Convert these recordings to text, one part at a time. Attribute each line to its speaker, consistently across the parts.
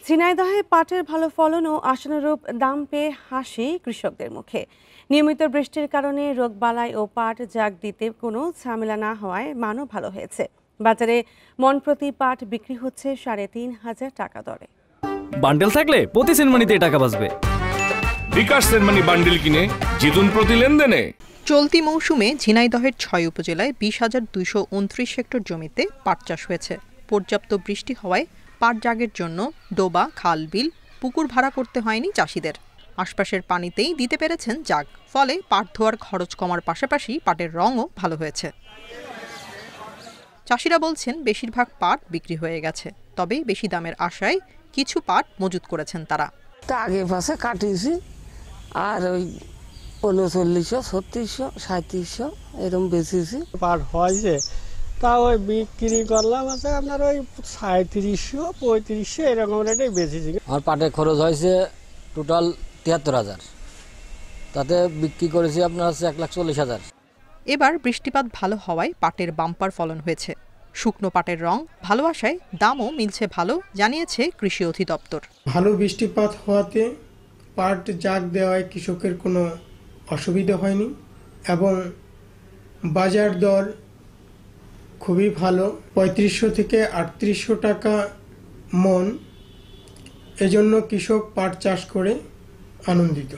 Speaker 1: ঝিনাইদহে পাটের ভালো ফলন ও আশানুরূপ দাম পেয়ে হাসি কৃষকদের মুখে। নিয়মিত বৃষ্টির কারণে রোগবালাই ও পাট জাগ দিতে কোনো ঝামেলা না হওয়ায় মানও ভালো হয়েছে। বাজারে মন প্রতি পাট বিক্রি হচ্ছে ৩,৫০০ টাকা দরে।
Speaker 2: বান্ডেল থাকলে প্রতি সেনমানিতে টাকা বাঁচবে।
Speaker 3: বিকাশ সেনমানি বান্ডেল কিনে জিতুন প্রতি লেনদেনে।
Speaker 4: চলতি মৌসুমে ঝিনাইদহের ৬ উপজেলায় ২০,২২৯ হেক্টর জমিতে পাট চাষ হয়েছে। পর্যাপ্ত বৃষ্টি হওয়ায় পাট জাগের জন্য ডোবা, খাল, বিল, পুকুর ভাড়া করতে হয়নি চাষিদের। আশপাশের পানিতেই দিতে পেরেছেন জাগ। ফলে পাট ধোয়ার খরচ কমার পাশাপাশি পাটের রঙও ভালো হয়েছে। চাষিরা বলছেন বেশিরভাগ পাট বিক্রি হয়ে গেছে, তবে বেশি দামের আশায় কিছু পাট মজুত করেছেন তারা।
Speaker 5: আগে পাশে কাটিয়েছি আর ওই ৩৯০০, ৩৬০০, ৩৭০০ এরকম বেচেছি।
Speaker 6: পাট হয়েছে তা ওই বিক্রি করলাম আছে আপনার ওই ৩৭০০, ৩৫০০ এরকম রেটে বেচেছি।
Speaker 7: আমার পাটের খরচ হয়েছে টোটাল ৭৩,০০০, তাতে বিক্রি করেছি আপনার হচ্ছে ১,৪০,০০০।
Speaker 4: এবার বৃষ্টিপাত ভালো হওয়ায় পাটের বাম্পার ফলন হয়েছে। শুকনো পাটের রং ভালো আসায় দামও মিলছে ভালো, জানিয়েছে কৃষি অধিদপ্তর।
Speaker 8: ভালো বৃষ্টিপাত হওয়াতে পাট জাগ দেওয়ায় কৃষকের কোনো অসুবিধা হয়নি এবং বাজার দর খুবই ভালো, ৩৫০০ থেকে ৩৮০০ টাকা মন। এজন্য কৃষক পাট চাষ করে আনন্দিত।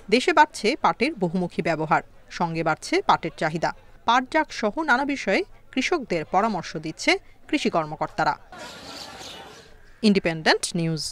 Speaker 4: দেশে বাড়ছে পাটের বহুমুখী ব্যবহার, সঙ্গে বাড়ছে পাটের চাহিদা। পাট জাগ সহ নানা বিষয়ে কৃষকদের পরামর্শ দিচ্ছে কৃষি কর্মকর্তারা। Independent news.